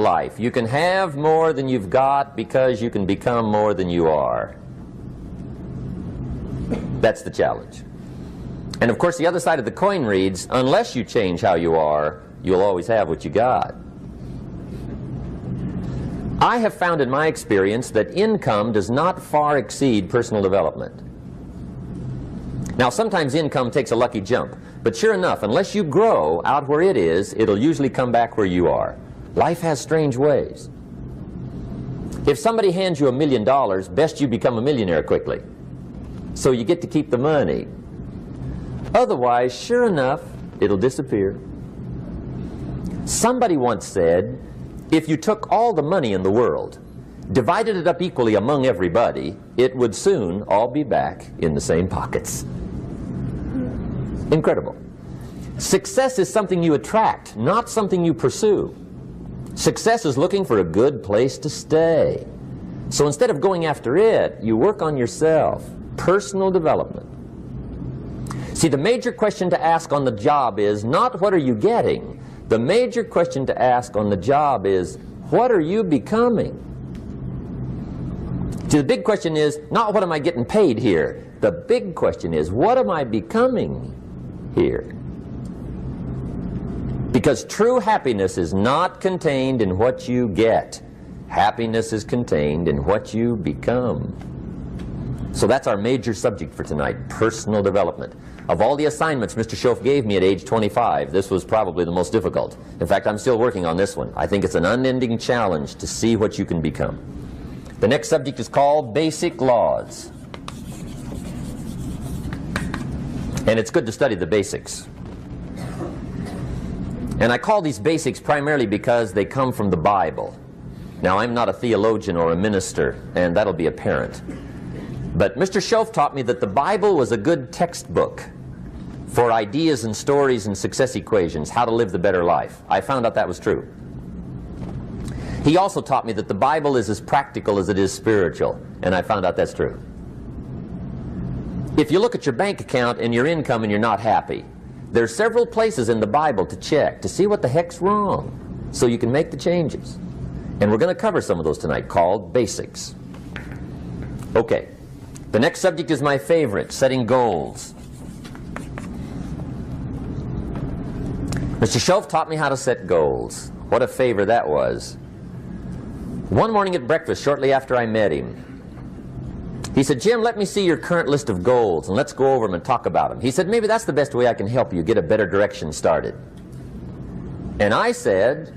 life. You can have more than you've got because you can become more than you are. That's the challenge. And of course the other side of the coin reads, unless you change how you are, you'll always have what you got. I have found in my experience that income does not far exceed personal development. Now sometimes income takes a lucky jump, but sure enough, unless you grow out where it is, it'll usually come back where you are. Life has strange ways. If somebody hands you $1 million, best you become a millionaire quickly, so you get to keep the money. Otherwise, sure enough, it'll disappear. Somebody once said, if you took all the money in the world, divided it up equally among everybody, it would soon all be back in the same pockets. Incredible. Success is something you attract, not something you pursue. Success is looking for a good place to stay. So instead of going after it, you work on yourself. Personal development. See, the major question to ask on the job is not what are you getting. The major question to ask on the job is what are you becoming? See, the big question is not what am I getting paid here. The big question is what am I becoming here? Because true happiness is not contained in what you get. Happiness is contained in what you become. So that's our major subject for tonight, personal development. Of all the assignments Mr. Schoaf gave me at age 25, this was probably the most difficult. In fact, I'm still working on this one. I think it's an unending challenge to see what you can become. The next subject is called Basic Laws. And it's good to study the basics. And I call these basics primarily because they come from the Bible. Now, I'm not a theologian or a minister, and that'll be apparent. But Mr. Schoaf taught me that the Bible was a good textbook for ideas and stories and success equations, how to live the better life. I found out that was true. He also taught me that the Bible is as practical as it is spiritual, and I found out that's true. If you look at your bank account and your income and you're not happy, there are several places in the Bible to check to see what the heck's wrong so you can make the changes. And we're going to cover some of those tonight, called basics. Okay. The next subject is my favorite, setting goals. Mr. Schoaf taught me how to set goals. What a favor that was. One morning at breakfast, shortly after I met him, he said, Jim, let me see your current list of goals and let's go over them and talk about them. He said, maybe that's the best way I can help you get a better direction started. And I said,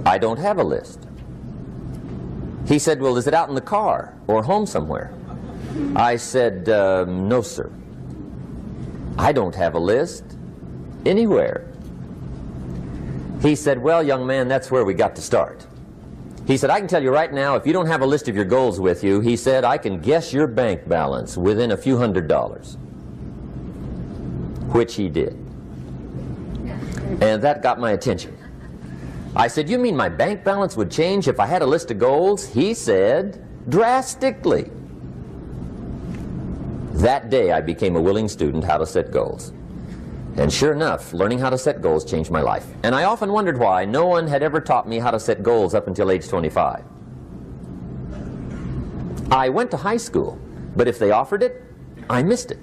I don't have a list. He said, well, is it out in the car or home somewhere? I said, no, sir. I don't have a list anywhere. He said, well, young man, that's where we got to start. He said, I can tell you right now, if you don't have a list of your goals with you, he said, I can guess your bank balance within a few $100s. Which he did. And that got my attention. I said, you mean my bank balance would change if I had a list of goals? He said, drastically. That day I became a willing student how to set goals. And sure enough, learning how to set goals changed my life. And I often wondered why no one had ever taught me how to set goals up until age 25. I went to high school, but if they offered it, I missed it.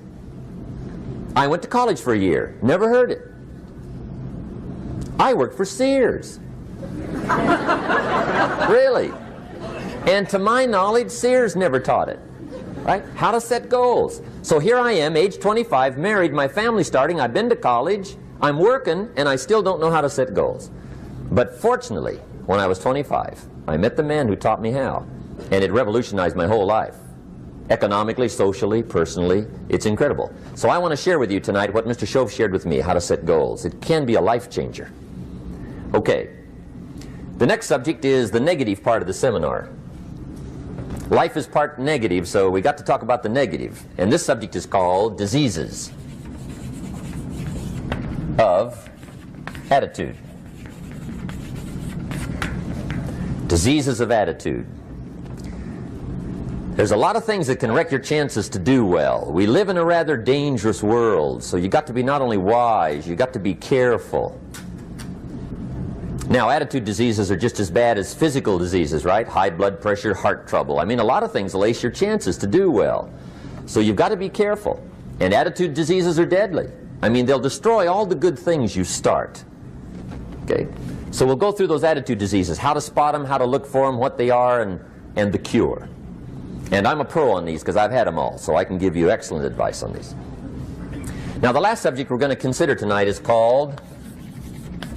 I went to college for a year, never heard it. I worked for Sears. Really. And to my knowledge, Sears never taught it. Right? How to set goals. So here I am, age 25, married, my family's starting, I've been to college, I'm working, and I still don't know how to set goals. But fortunately, when I was 25, I met the man who taught me how, and it revolutionized my whole life. Economically, socially, personally, it's incredible. So I want to share with you tonight what Mr. Schoaf shared with me, how to set goals. It can be a life changer. Okay. The next subject is the negative part of the seminar. Life is part negative, so we got to talk about the negative. And this subject is called diseases of attitude. Diseases of attitude. There's a lot of things that can wreck your chances to do well. We live in a rather dangerous world, so you got to be not only wise, you got to be careful. Now, attitude diseases are just as bad as physical diseases, right? High blood pressure, heart trouble. I mean, a lot of things lace your chances to do well. So you've got to be careful. And attitude diseases are deadly. I mean, they'll destroy all the good things you start. Okay? So we'll go through those attitude diseases, how to spot them, how to look for them, what they are, and the cure. And I'm a pro on these because I've had them all, so I can give you excellent advice on these. Now, the last subject we're going to consider tonight is called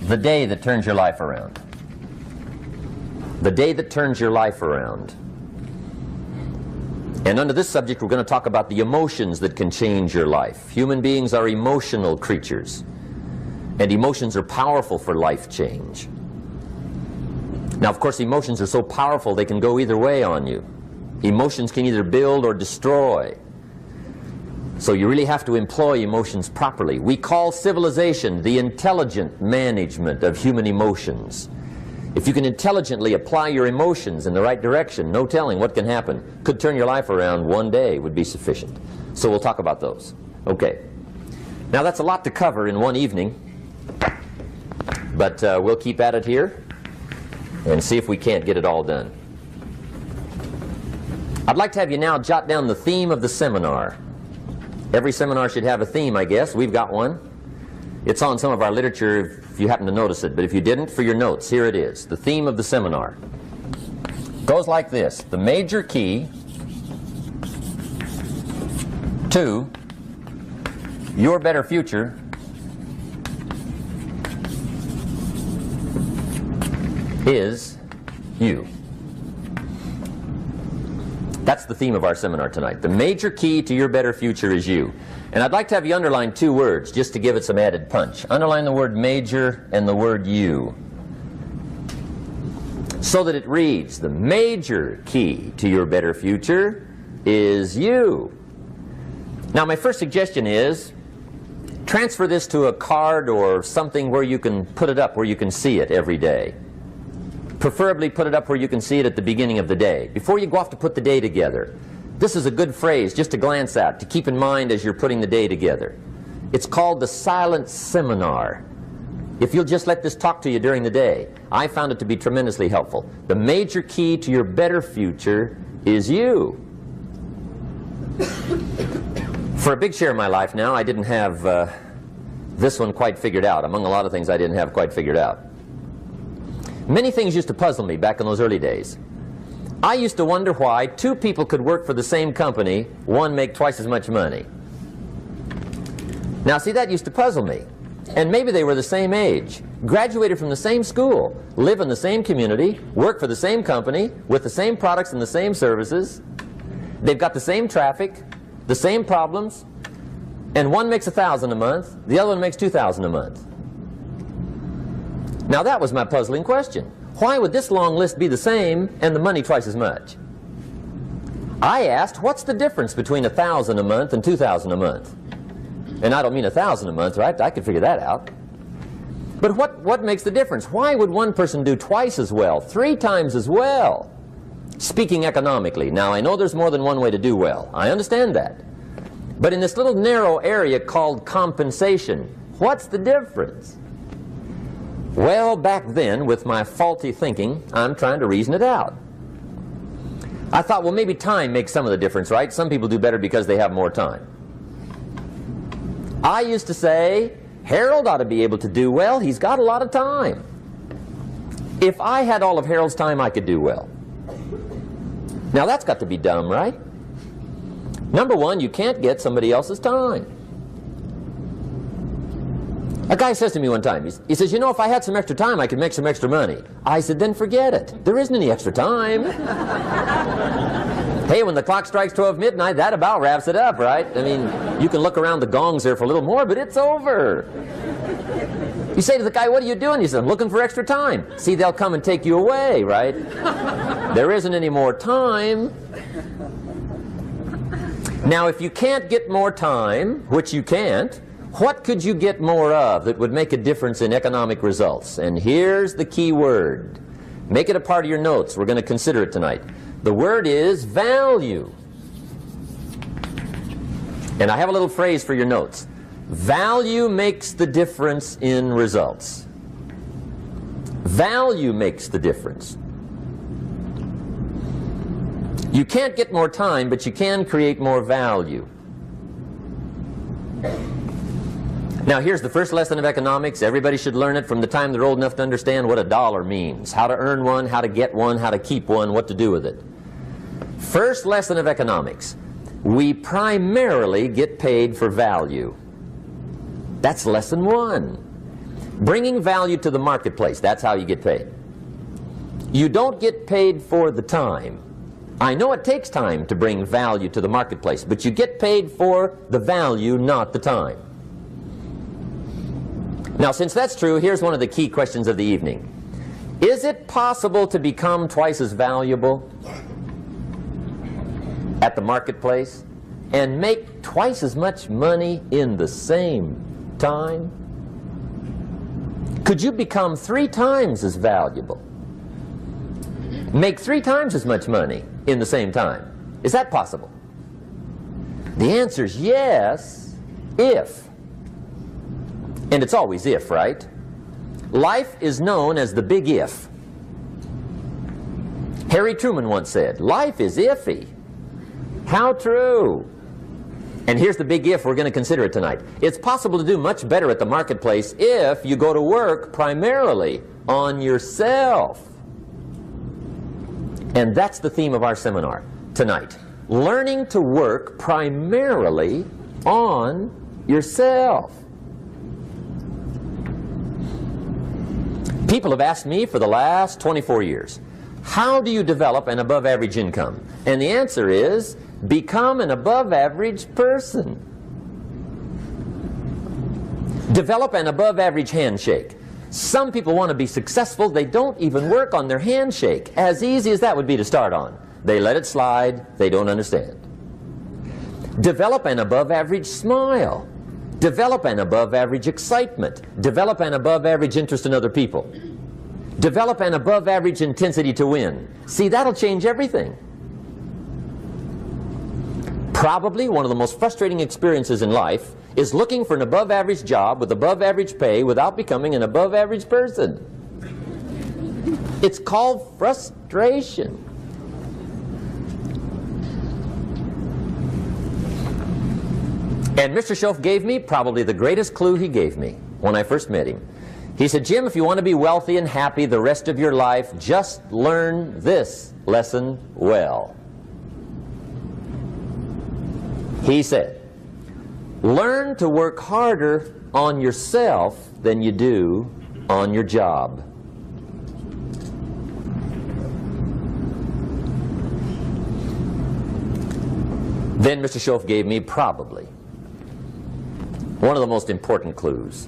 the day that turns your life around. The day that turns your life around. And under this subject, we're going to talk about the emotions that can change your life. Human beings are emotional creatures, and emotions are powerful for life change. Now, of course, emotions are so powerful they can go either way on you. Emotions can either build or destroy. So you really have to employ emotions properly. We call civilization the intelligent management of human emotions. If you can intelligently apply your emotions in the right direction, no telling what can happen. Could turn your life around one day would be sufficient. So we'll talk about those. Okay. Now that's a lot to cover in one evening, but we'll keep at it here and see if we can't get it all done. I'd like to have you now jot down the theme of the seminar. Every seminar should have a theme, I guess. We've got one. It's on some of our literature if you happen to notice it, but if you didn't, for your notes, here it is. The theme of the seminar goes like this: the major key to your better future is you. That's the theme of our seminar tonight. The major key to your better future is you. And I'd like to have you underline two words just to give it some added punch. Underline the word major and the word you, so that it reads, the major key to your better future is you. Now, my first suggestion is transfer this to a card or something where you can put it up, where you can see it every day. Preferably put it up where you can see it at the beginning of the day, before you go off to put the day together. This is a good phrase just to glance at, to keep in mind as you're putting the day together. It's called the silent seminar. If you'll just let this talk to you during the day, I found it to be tremendously helpful. The major key to your better future is you. For a big share of my life now, I didn't have this one quite figured out. Among a lot of things I didn't have quite figured out. Many things used to puzzle me back in those early days. I used to wonder why two people could work for the same company, one make twice as much money. Now, see, that used to puzzle me. And maybe they were the same age, graduated from the same school, live in the same community, work for the same company, with the same products and the same services. They've got the same traffic, the same problems, and one makes $1,000 a month, the other one makes $2,000 a month. Now that was my puzzling question. Why would this long list be the same and the money twice as much? I asked, what's the difference between $1,000 a month and $2,000 a month? And I don't mean $1,000 a month, right? I could figure that out. But what makes the difference? Why would one person do twice as well, 3 times as well? Speaking economically. Now, I know there's more than one way to do well. I understand that. But in this little narrow area called compensation, what's the difference? Well, back then, with my faulty thinking, I'm trying to reason it out. I thought, well, maybe time makes some of the difference, right? Some people do better because they have more time. I used to say, Harold ought to be able to do well. He's got a lot of time. If I had all of Harold's time, I could do well. Now, that's got to be dumb, right? Number one, you can't get somebody else's time. A guy says to me one time, he says, you know, if I had some extra time, I could make some extra money. I said, then forget it. There isn't any extra time. Hey, when the clock strikes 12 midnight, that about wraps it up, right? I mean, you can look around the gongs there for a little more, but it's over. You say to the guy, what are you doing? He says, I'm looking for extra time. See, they'll come and take you away, right? There isn't any more time. Now, if you can't get more time, which you can't, what could you get more of that would make a difference in economic results? And here's the key word. Make it a part of your notes. We're going to consider it tonight. The word is value. And I have a little phrase for your notes. Value makes the difference in results. Value makes the difference. You can't get more time, but you can create more value. Now here's the first lesson of economics. Everybody should learn it from the time they're old enough to understand what a dollar means, how to earn one, how to get one, how to keep one, what to do with it. First lesson of economics. We primarily get paid for value. That's lesson one. Bringing value to the marketplace, that's how you get paid. You don't get paid for the time. I know it takes time to bring value to the marketplace, but you get paid for the value, not the time. Now, since that's true, here's one of the key questions of the evening. Is it possible to become twice as valuable at the marketplace and make twice as much money in the same time? Could you become 3 times as valuable? Make 3 times as much money in the same time? Is that possible? The answer is yes, if. And it's always if, right? Life is known as the big if. Harry Truman once said, life is iffy. How true. And here's the big if we're going to consider it tonight. It's possible to do much better at the marketplace if you go to work primarily on yourself. And that's the theme of our seminar tonight. Learning to work primarily on yourself. People have asked me for the last 24 years, how do you develop an above-average income? And the answer is, become an above-average person. Develop an above-average handshake. Some people want to be successful, they don't even work on their handshake. As easy as that would be to start on. They let it slide, they don't understand. Develop an above-average smile. Develop an above-average excitement. Develop an above-average interest in other people. Develop an above-average intensity to win. See, that'll change everything. Probably one of the most frustrating experiences in life is looking for an above-average job with above-average pay without becoming an above-average person. It's called frustration. And Mr. Schoaf gave me probably the greatest clue he gave me when I first met him. He said, Jim, if you want to be wealthy and happy the rest of your life, just learn this lesson well. He said, learn to work harder on yourself than you do on your job. Then Mr. Schoaf gave me probably one of the most important clues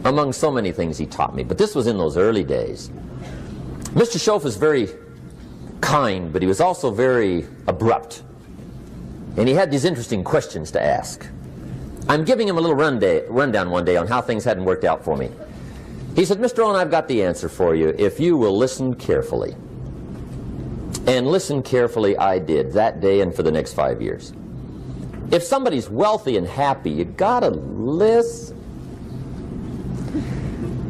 among so many things he taught me, but this was in those early days. Mr. Schoaf was very kind, but he was also very abrupt. And he had these interesting questions to ask. I'm giving him a little rundown one day on how things hadn't worked out for me. He said, Mr. Rohn, I've got the answer for you if you will listen carefully. And listen carefully I did that day and for the next 5 years. If somebody's wealthy and happy, you gotta listen.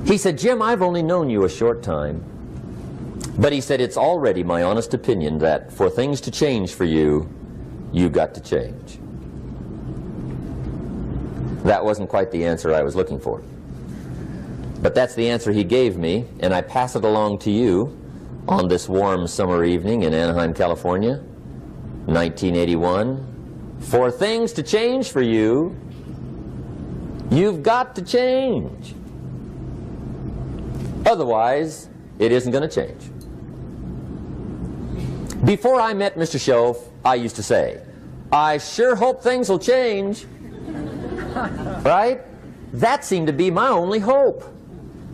He said, Jim, I've only known you a short time. But he said, it's already my honest opinion that for things to change for you, you've got to change. That wasn't quite the answer I was looking for. But that's the answer he gave me, and I pass it along to you on this warm summer evening in Anaheim, California, 1981. For things to change for you, you've got to change. Otherwise, it isn't going to change. Before I met Mr. Schoaf, I used to say, I sure hope things will change. Right? That seemed to be my only hope.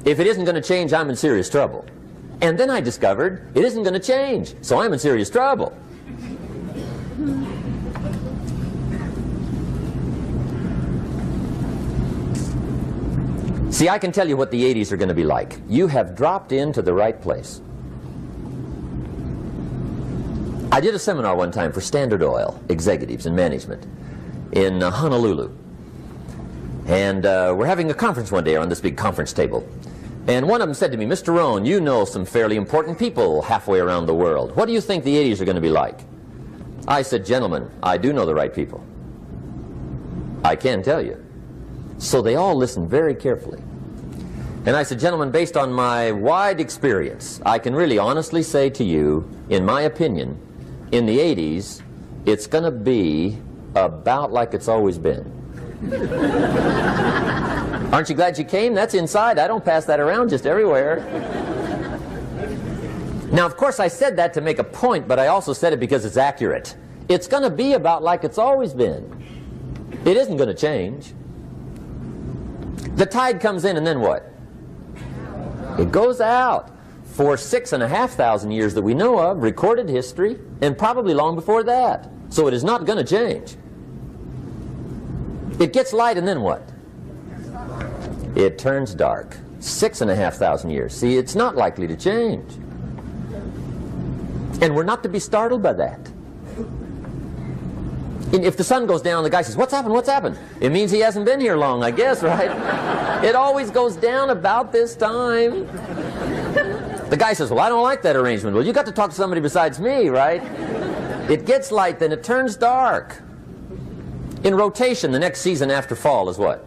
If it isn't going to change, I'm in serious trouble. And then I discovered it isn't going to change, so I'm in serious trouble. See, I can tell you what the 80s are going to be like. You have dropped into the right place. I did a seminar one time for Standard Oil executives and management in Honolulu. And we're having a conference one day on this big conference table. And one of them said to me, Mr. Rohn, you know some fairly important people halfway around the world. What do you think the 80s are going to be like? I said, gentlemen, I do know the right people. I can tell you. So they all listened very carefully. And I said, gentlemen, based on my wide experience, I can really honestly say to you, in my opinion, in the 80s, it's going to be about like it's always been. Aren't you glad you came? That's inside. I don't pass that around just everywhere. Now, of course, I said that to make a point, but I also said it because it's accurate. It's going to be about like it's always been. It isn't going to change. The tide comes in, and then what? It goes out. For 6,500 years that we know of, recorded history, and probably long before that. So it is not going to change. It gets light, and then what? It turns dark. 6,500 years. See, it's not likely to change. And we're not to be startled by that. And if the sun goes down, the guy says, what's happened, what's happened? It means he hasn't been here long, I guess, right? It always goes down about this time. The guy says, well, I don't like that arrangement. Well, you got to talk to somebody besides me, right? It gets light, then it turns dark. In rotation, the next season after fall is what?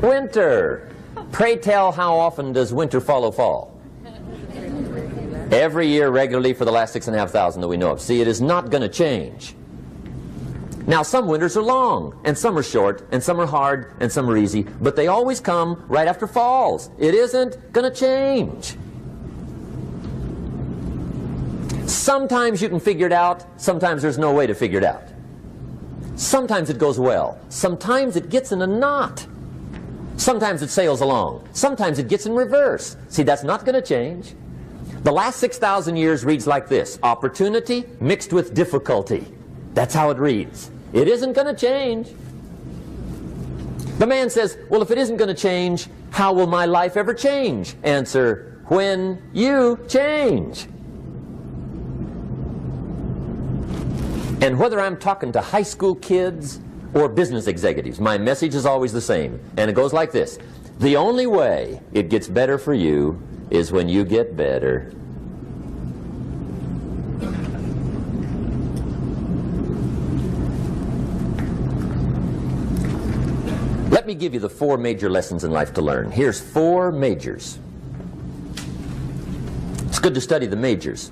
Winter. Pray tell, how often does winter follow fall? Every year regularly for the last 6,500 that we know of. See, it is not going to change. Now, some winters are long, and some are short, and some are hard, and some are easy, but they always come right after falls. It isn't going to change. Sometimes you can figure it out, sometimes there's no way to figure it out. Sometimes it goes well, sometimes it gets in a knot. Sometimes it sails along, sometimes it gets in reverse. See, that's not going to change. The last 6,000 years reads like this: opportunity mixed with difficulty. That's how it reads. It isn't going to change. The man says, well, if it isn't going to change, how will my life ever change? Answer, when you change. And whether I'm talking to high school kids or business executives, my message is always the same. And it goes like this: the only way it gets better for you is when you get better. Let me give you the 4 major lessons in life to learn. Here's 4 majors. It's good to study the majors.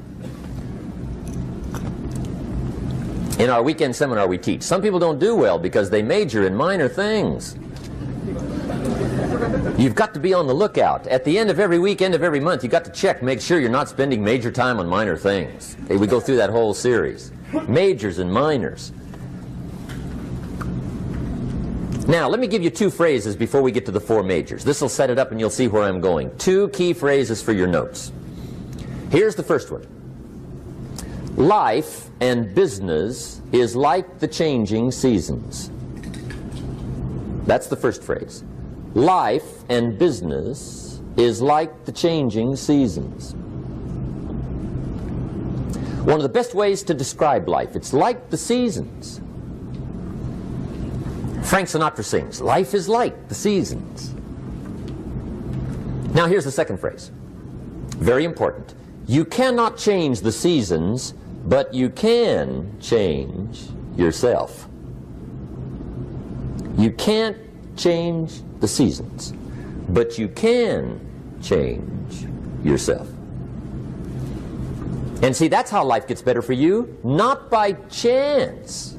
In our weekend seminar we teach. Some people don't do well because they major in minor things. You've got to be on the lookout. At the end of every week, end of every month, you've got to check, make sure you're not spending major time on minor things. Okay, we go through that whole series. Majors and minors. Now, let me give you 2 phrases before we get to the 4 majors. This will set it up and you'll see where I'm going. 2 key phrases for your notes. Here's the first one. Life and business is like the changing seasons. That's the first phrase. Life and business is like the changing seasons. One of the best ways to describe life, it's like the seasons. Frank Sinatra sings, life is like the seasons. Now here's the second phrase. Very important. You cannot change the seasons, but you can change yourself. You can't change the seasons, but you can change yourself. And see, that's how life gets better for you, not by chance,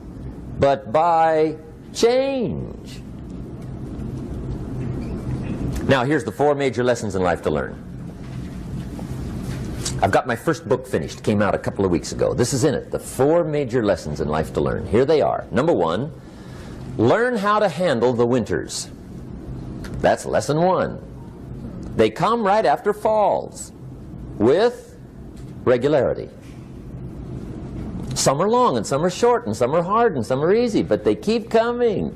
but by change. Now here's the 4 major lessons in life to learn. I've got my first book finished, came out a couple of weeks ago. This is in it, the 4 major lessons in life to learn. Here they are. Number 1, learn how to handle the winters. That's lesson 1. They come right after falls, with regularity. Some are long, and some are short, and some are hard, and some are easy, but they keep coming.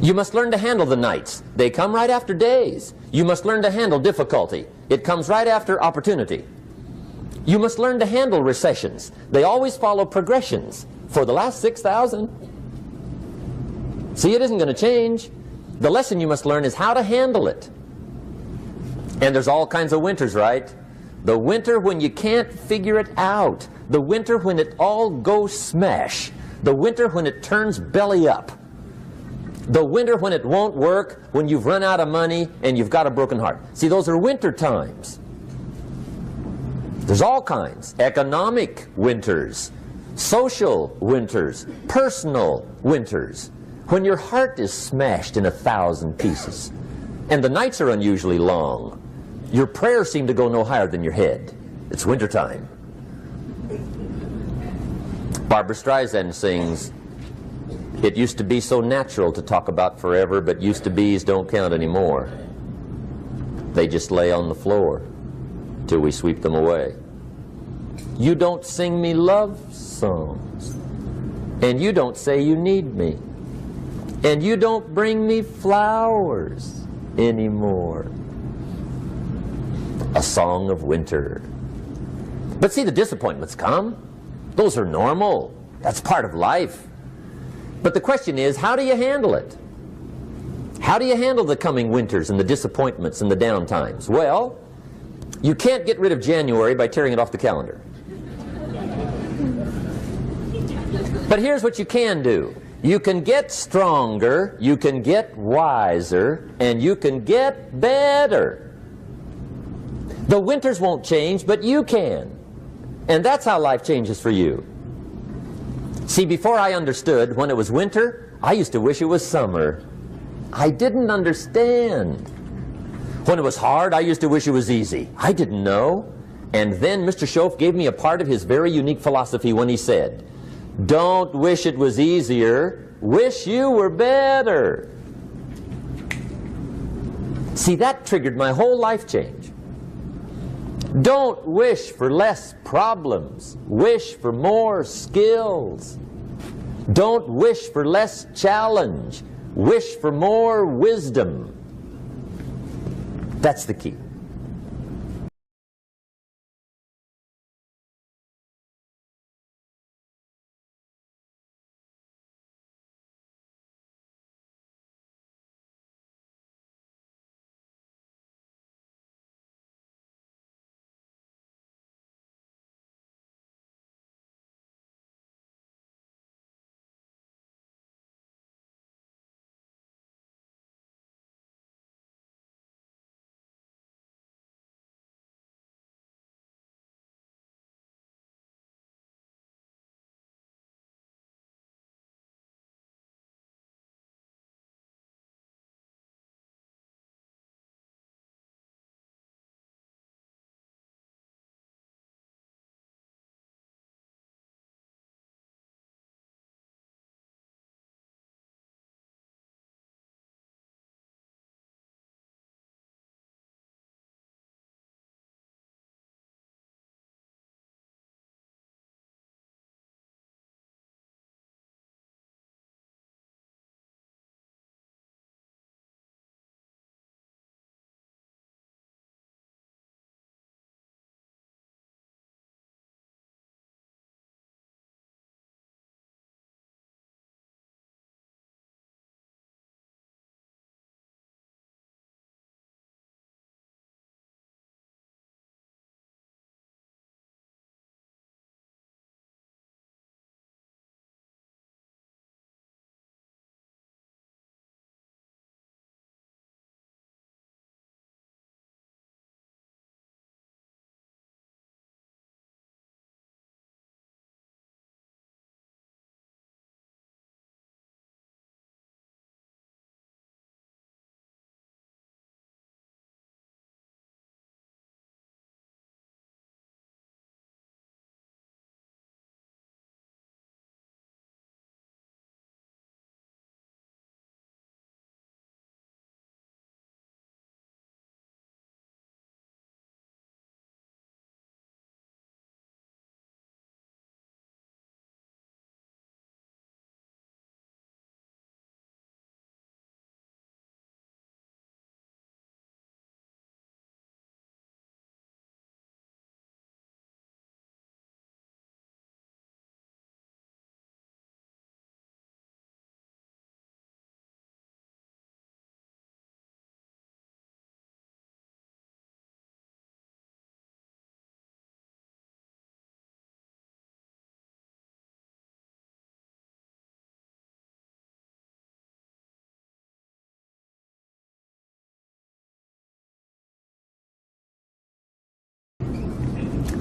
You must learn to handle the nights. They come right after days. You must learn to handle difficulty. It comes right after opportunity. You must learn to handle recessions. They always follow progressions. For the last 6,000. See, it isn't going to change. The lesson you must learn is how to handle it. And there's all kinds of winters, right? The winter when you can't figure it out. The winter when it all goes smash. The winter when it turns belly up. The winter when it won't work, when you've run out of money and you've got a broken heart. See, those are winter times. There's all kinds. Economic winters, social winters, personal winters. When your heart is smashed in 1,000 pieces and the nights are unusually long, your prayers seem to go no higher than your head. It's wintertime. Barbra Streisand sings, "It used to be so natural to talk about forever, but used to be's don't count anymore. They just lay on the floor till we sweep them away. You don't sing me love songs, and you don't say you need me, and you don't bring me flowers anymore." A song of winter. But see, the disappointments come. Those are normal. That's part of life. But the question is, how do you handle it? How do you handle the coming winters and the disappointments and the down times? Well, you can't get rid of January by tearing it off the calendar. But here's what you can do. You can get stronger, you can get wiser, and you can get better. The winters won't change, but you can. And that's how life changes for you. See, before I understood, when it was winter, I used to wish it was summer. I didn't understand. When it was hard, I used to wish it was easy. I didn't know. And then Mr. Schoaf gave me a part of his very unique philosophy when he said, "Don't wish it was easier, wish you were better." See, that triggered my whole life change. Don't wish for less problems. Wish for more skills. Don't wish for less challenge. Wish for more wisdom. That's the key.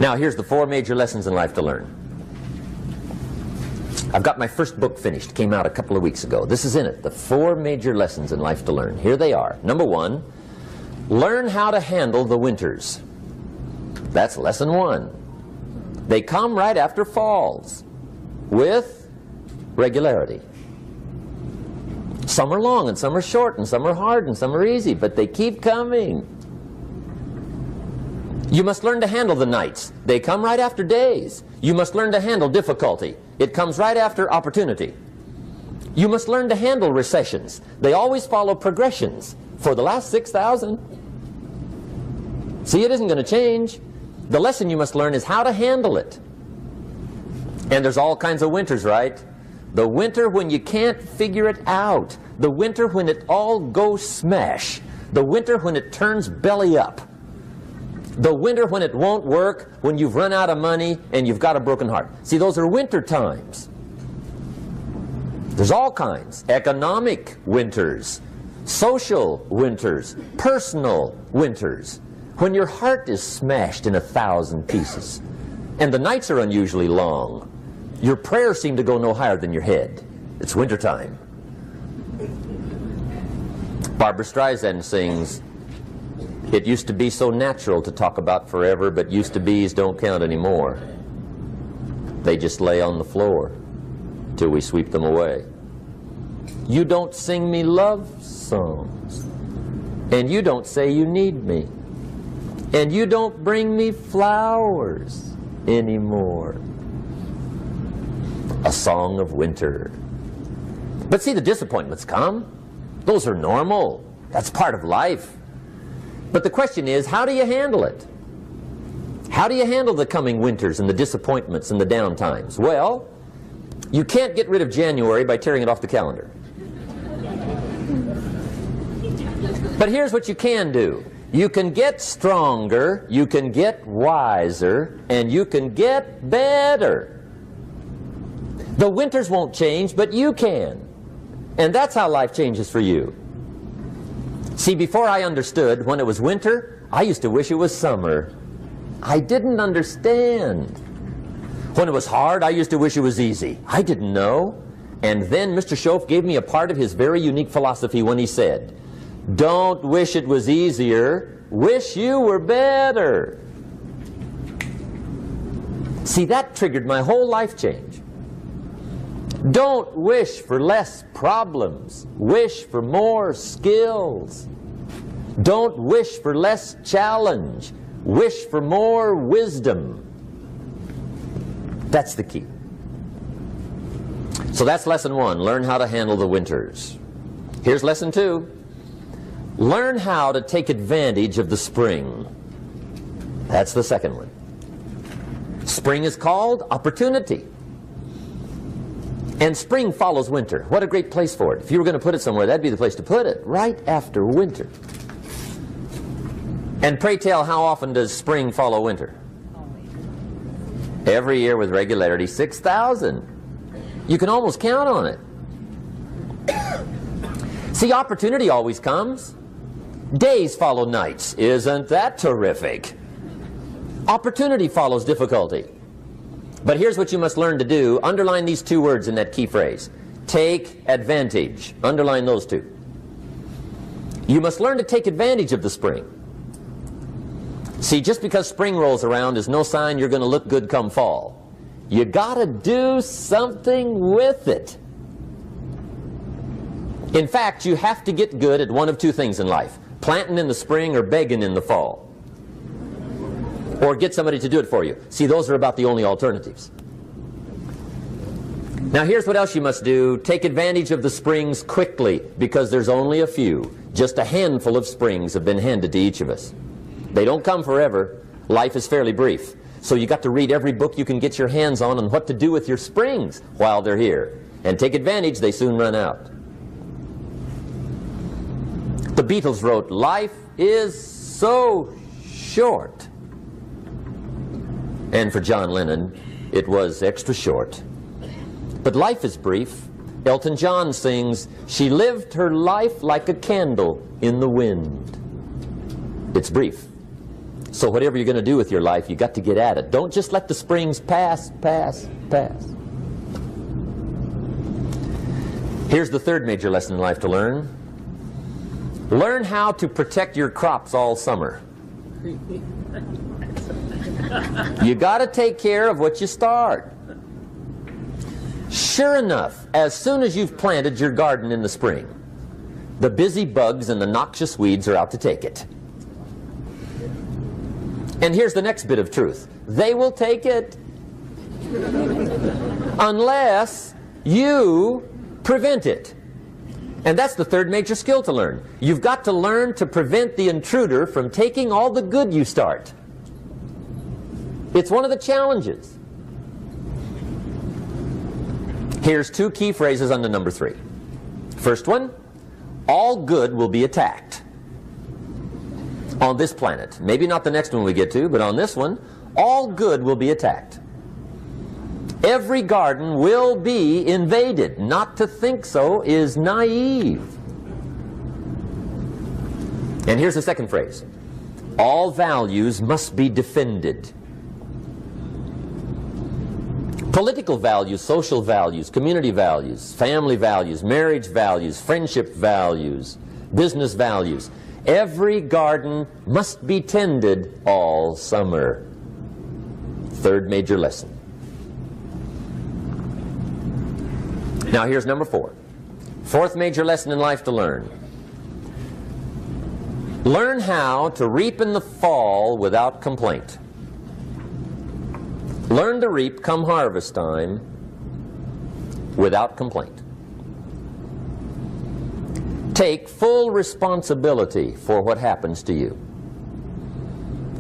Now here's the 4 major lessons in life to learn. I've got my first book finished, came out a couple of weeks ago. This is in it, the 4 major lessons in life to learn. Here they are. Number 1, learn how to handle the winters. That's lesson 1. They come right after falls, with regularity. Some are long and some are short and some are hard and some are easy, but they keep coming. You must learn to handle the nights. They come right after days. You must learn to handle difficulty. It comes right after opportunity. You must learn to handle recessions. They always follow progressions for the last 6,000. See, it isn't going to change. The lesson you must learn is how to handle it. And there's all kinds of winters, right? The winter when you can't figure it out. The winter when it all goes smash. The winter when it turns belly up. The winter when it won't work, when you've run out of money and you've got a broken heart. See, those are winter times. There's all kinds. Economic winters, social winters, personal winters. When your heart is smashed in 1,000 pieces and the nights are unusually long, your prayers seem to go no higher than your head. It's winter time. Barbra Streisand sings, "It used to be so natural to talk about forever, but used to be's don't count anymore. They just lay on the floor till we sweep them away. You don't sing me love songs, and you don't say you need me, and you don't bring me flowers anymore." A song of winter. But see, the disappointments come. Those are normal. That's part of life. But the question is, how do you handle it? How do you handle the coming winters and the disappointments and the down times? Well, you can't get rid of January by tearing it off the calendar. But here's what you can do. You can get stronger, you can get wiser, and you can get better. The winters won't change, but you can. And that's how life changes for you. See, before I understood, when it was winter, I used to wish it was summer. I didn't understand. When it was hard, I used to wish it was easy. I didn't know. And then Mr. Schoaf gave me a part of his very unique philosophy when he said, "Don't wish it was easier, wish you were better." See, that triggered my whole life change. Don't wish for less problems. Wish for more skills. Don't wish for less challenge. Wish for more wisdom. That's the key. So that's lesson 1. Learn how to handle the winters. Here's lesson 2. Learn how to take advantage of the spring. That's the second one. Spring is called opportunity. And spring follows winter. What a great place for it. If you were going to put it somewhere, that'd be the place to put it, right after winter. And pray tell, how often does spring follow winter? Every year with regularity, 6,000. You can almost count on it. See, opportunity always comes. Days follow nights. Isn't that terrific? Opportunity follows difficulty. But here's what you must learn to do. Underline these 2 words in that key phrase. Take advantage. Underline those 2. You must learn to take advantage of the spring. See, just because spring rolls around is no sign you're going to look good come fall. You got to do something with it. In fact, you have to get good at one of 2 things in life. Planting in the spring or begging in the fall. Or get somebody to do it for you. See, those are about the only alternatives. Now here's what else you must do. Take advantage of the springs quickly, because there's only a few. Just a handful of springs have been handed to each of us. They don't come forever. Life is fairly brief. So you got to read every book you can get your hands on what to do with your springs while they're here. And take advantage, they soon run out. The Beatles wrote, "Life is so short." And for John Lennon, it was extra short. But life is brief. Elton John sings, "She lived her life like a candle in the wind." It's brief. So whatever you're going to do with your life, you got to get at it. Don't just let the springs pass. Here's the third major lesson in life to learn. Learn how to protect your crops all summer. You got to take care of what you start. Sure enough, as soon as you've planted your garden in the spring, the busy bugs and the noxious weeds are out to take it. And here's the next bit of truth. They will take it unless you prevent it. And that's the third major skill to learn. You've got to learn to prevent the intruder from taking all the good you start. It's one of the challenges. Here's two key phrases under number 3. First one, all good will be attacked. On this planet. Maybe not the next one we get to, but on this one, all good will be attacked. Every garden will be invaded. Not to think so is naive. And here's the second phrase. All values must be defended. Political values, social values, community values, family values, marriage values, friendship values, business values. Every garden must be tended all summer. Third major lesson. Now here's number 4. Fourth major lesson in life to learn. Learn how to reap in the fall without complaint. Learn to reap come harvest time without complaint. Take full responsibility for what happens to you.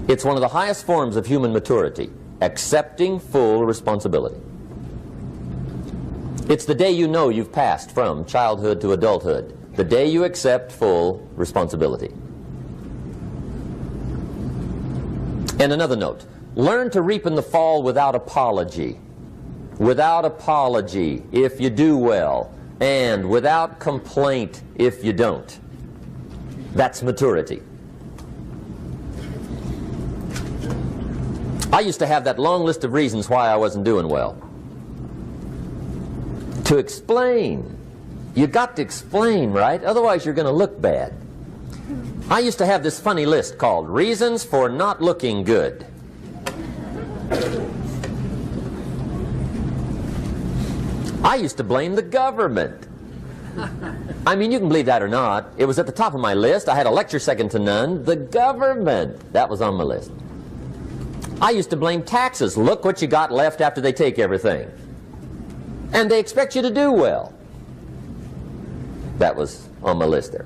It's one of the highest forms of human maturity, accepting full responsibility. It's the day you know you've passed from childhood to adulthood, the day you accept full responsibility. And another note, learn to reap in the fall without apology. Without apology if you do well, and without complaint if you don't. That's maturity. I used to have that long list of reasons why I wasn't doing well. To explain. You got to explain, right? Otherwise you're going to look bad. I used to have this funny list called Reasons for Not Looking Good. I used to blame the government. I mean, you can believe that or not. It was at the top of my list. I had a lecture second to none. The government. That was on my list. I used to blame taxes. Look what you got left after they take everything. And they expect you to do well. That was on my list there.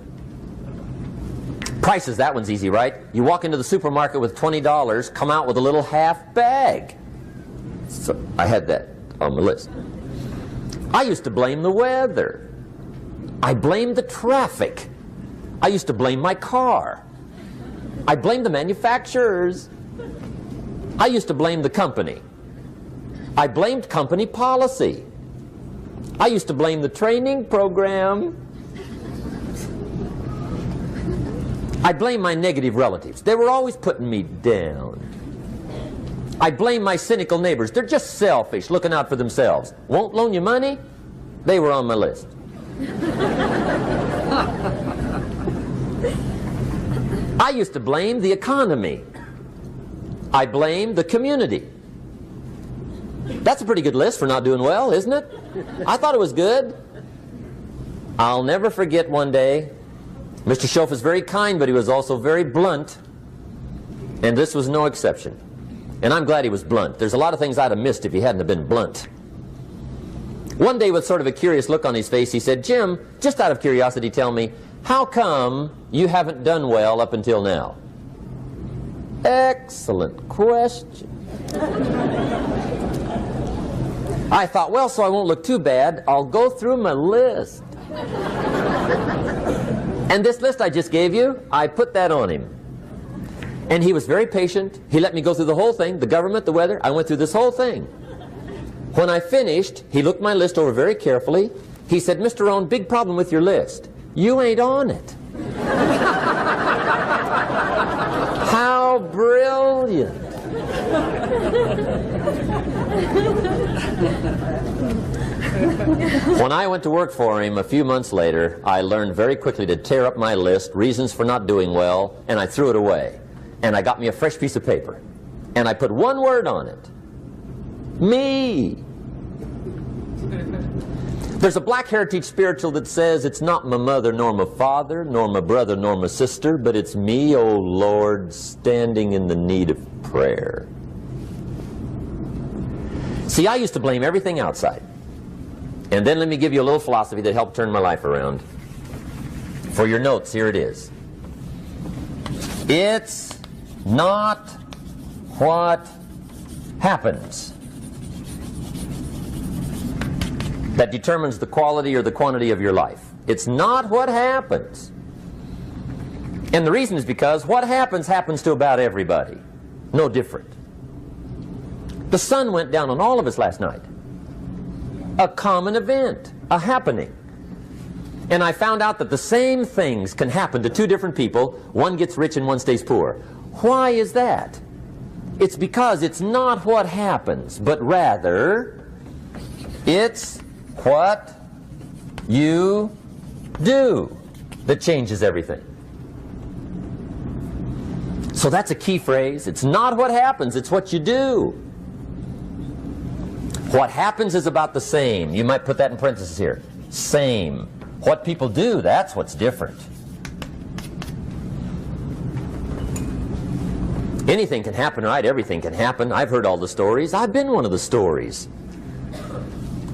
Prices, that one's easy, right? You walk into the supermarket with $20, come out with a little half bag. So I had that on my list. I used to blame the weather. I blamed the traffic. I used to blame my car. I blamed the manufacturers. I used to blame the company. I blamed company policy. I used to blame the training program. I blame my negative relatives. They were always putting me down. I blame my cynical neighbors. They're just selfish, looking out for themselves. Won't loan you money? They were on my list. I used to blame the economy. I blamed the community. That's a pretty good list for not doing well, isn't it? I thought it was good. I'll never forget one day, Mr. Schoaf was very kind, but he was also very blunt. And this was no exception. And I'm glad he was blunt. There's a lot of things I'd have missed if he hadn't have been blunt. One day, with sort of a curious look on his face, he said, "Jim, just out of curiosity, tell me, how come you haven't done well up until now?" Excellent question. I thought, well, so I won't look too bad, I'll go through my list. And this list I just gave you, I put that on him. And he was very patient. He let me go through the whole thing, the government, the weather. I went through this whole thing. When I finished, he looked my list over very carefully. He said, "Mr. Rohn, big problem with your list. You ain't on it." How How brilliant. When I went to work for him a few months later, I learned very quickly to tear up my list, reasons for not doing well, and I threw it away. And I got me a fresh piece of paper. And I put one word on it. Me. There's a Black Heritage spiritual that says, it's not my mother nor my father, nor my brother nor my sister, but it's me, O Lord, standing in the need of prayer. See, I used to blame everything outside. And then let me give you a little philosophy that helped turn my life around. For your notes, here it is. It's not what happens that determines the quality or the quantity of your life. It's not what happens. And the reason is because what happens to about everybody. No different. The sun went down on all of us last night. A common event, a happening. And I found out that the same things can happen to two different people. One gets rich and one stays poor. Why is that? It's because it's not what happens, but rather it's what you do that changes everything. So that's a key phrase. It's not what happens, it's what you do. What happens is about the same. You might put that in parentheses here. Same. What people do, that's what's different. Anything can happen, right? Everything can happen. I've heard all the stories. I've been one of the stories.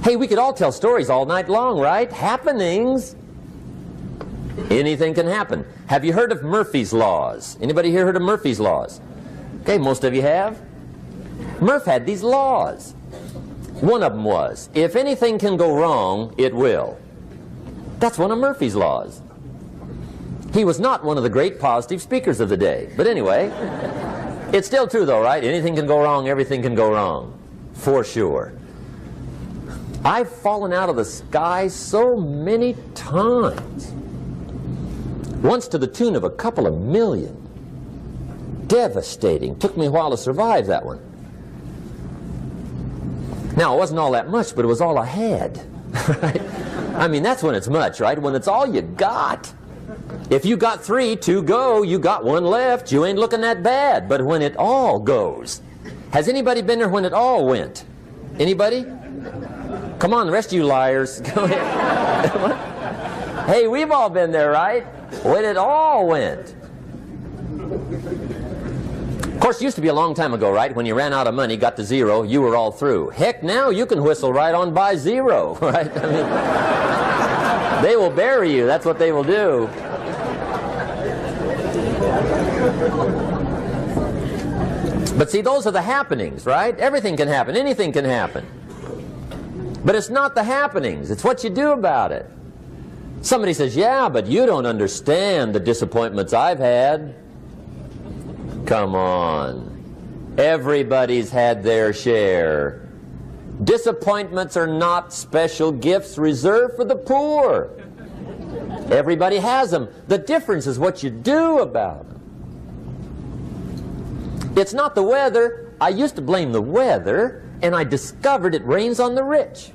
Hey, we could all tell stories all night long, right? Happenings. Anything can happen. Have you heard of Murphy's Laws? Anybody here heard of Murphy's Laws? Okay, most of you have. Murph had these laws. One of them was, if anything can go wrong, it will. That's one of Murphy's laws. He was not one of the great positive speakers of the day. But anyway, it's still true though, right? Anything can go wrong, everything can go wrong. For sure. I've fallen out of the sky so many times. Once to the tune of a couple of million. Devastating. Took me a while to survive that one. Now, it wasn't all that much, but it was all I had. Right? I mean, that's when it's much, right? When it's all you got. If you got 3, 2 go, you got 1 left, you ain't looking that bad. But when it all goes. Has anybody been there when it all went? Anybody? Come on, the rest of you liars. Go ahead. Hey, we've all been there, right? When it all went. Of course, it used to be a long time ago, right? When you ran out of money, got to 0, you were all through. Heck, now you can whistle right on by 0, right? I mean, they will bury you. That's what they will do. But see, those are the happenings, right? Everything can happen. Anything can happen. But it's not the happenings. It's what you do about it. Somebody says, yeah, but you don't understand the disappointments I've had. Come on. Everybody's had their share. Disappointments are not special gifts reserved for the poor. Everybody has them. The difference is what you do about them. It's not the weather. I used to blame the weather, and I discovered it rains on the rich.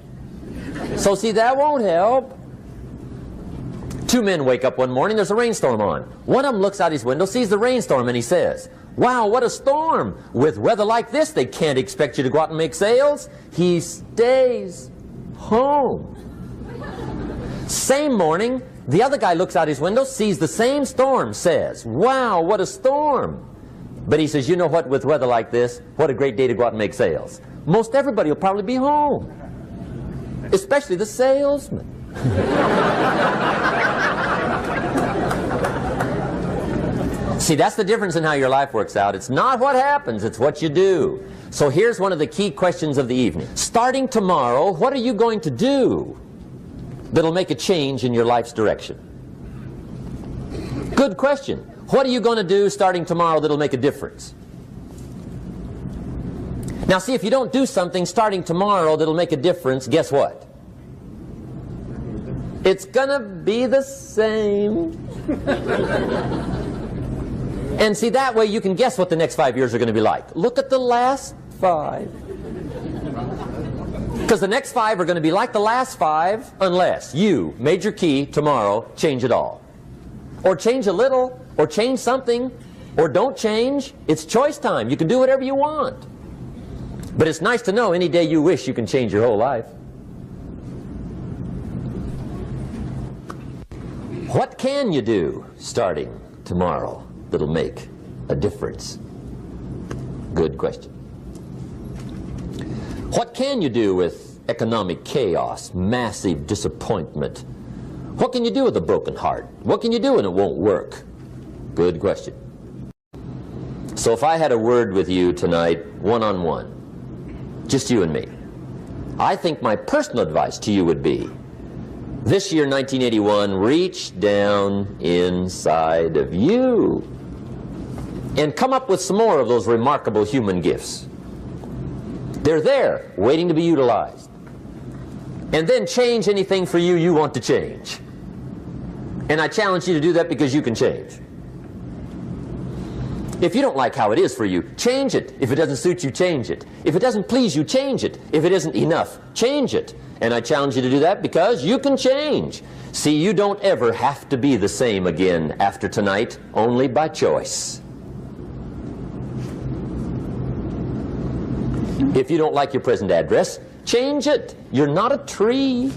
So see, that won't help. 2 men wake up one morning, there's a rainstorm on. One of them looks out his window, sees the rainstorm, and he says, wow, what a storm. With weather like this, they can't expect you to go out and make sales. He stays home. Same morning, the other guy looks out his window, sees the same storm, says, wow, what a storm. But he says, you know what, with weather like this, what a great day to go out and make sales. Most everybody will probably be home. Especially the salesman. See, that's the difference in how your life works out. It's not what happens, it's what you do. So here's one of the key questions of the evening. Starting tomorrow, what are you going to do that'll make a change in your life's direction? Good question. What are you going to do starting tomorrow that'll make a difference? Now see, if you don't do something starting tomorrow that'll make a difference, guess what? It's gonna be the same. And see, that way you can guess what the next 5 years are going to be like. Look at the last 5. Because the next 5 are going to be like the last 5 unless you, major key, tomorrow, change it all. Or change a little, or change something, or don't change. It's choice time. You can do whatever you want. But it's nice to know any day you wish you can change your whole life. What can you do starting tomorrow that'll make a difference? Good question. What can you do with economic chaos, massive disappointment? What can you do with a broken heart? What can you do when it won't work? Good question. So if I had a word with you tonight, one-on-one, just you and me, I think my personal advice to you would be, this year, 1981, reach down inside of you and come up with some more of those remarkable human gifts. They're there, waiting to be utilized. And then change anything for you you want to change. And I challenge you to do that because you can change. If you don't like how it is for you, change it. If it doesn't suit you, change it. If it doesn't please you, change it. If it isn't enough, change it. And I challenge you to do that because you can change. See, you don't ever have to be the same again after tonight, only by choice. If you don't like your present address, change it. You're not a tree.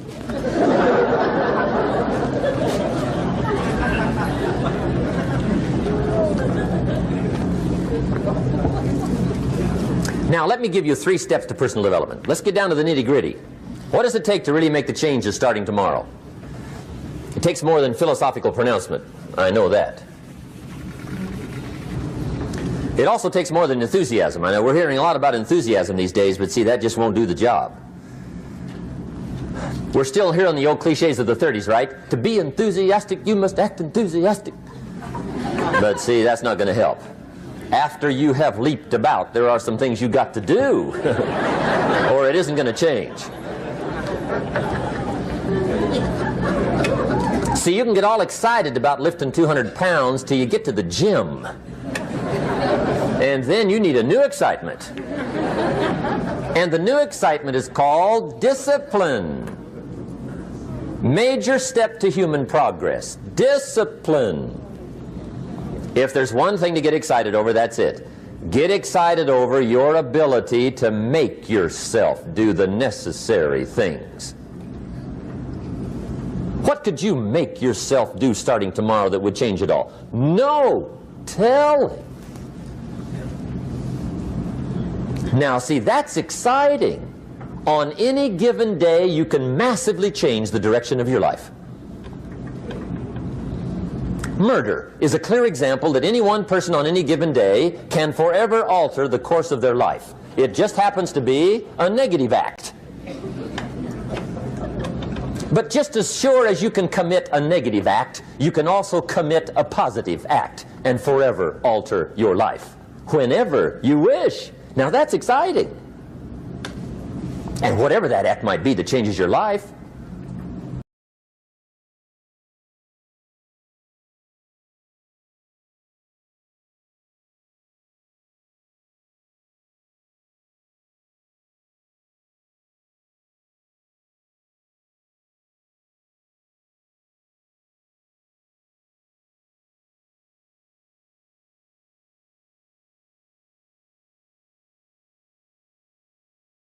Now, let me give you 3 steps to personal development. Let's get down to the nitty-gritty. What does it take to really make the changes starting tomorrow? It takes more than philosophical pronouncement. I know that. It also takes more than enthusiasm. I know we're hearing a lot about enthusiasm these days, but see, that just won't do the job. We're still hearing the old cliches of the 30s, right? To be enthusiastic, you must act enthusiastic. But see, that's not going to help. After you have leaped about, there are some things you got to do, or it isn't going to change. See, you can get all excited about lifting 200 pounds till you get to the gym. And then you need a new excitement. And the new excitement is called discipline. Major step to human progress. Discipline. If there's one thing to get excited over, that's it. Get excited over your ability to make yourself do the necessary things. What could you make yourself do starting tomorrow that would change it all? No! Tell him. Now, see, that's exciting. On any given day, you can massively change the direction of your life. Murder is a clear example that any one person on any given day can forever alter the course of their life. It just happens to be a negative act. But just as sure as you can commit a negative act, you can also commit a positive act and forever alter your life, whenever you wish. Now that's exciting. And whatever that act might be that changes your life,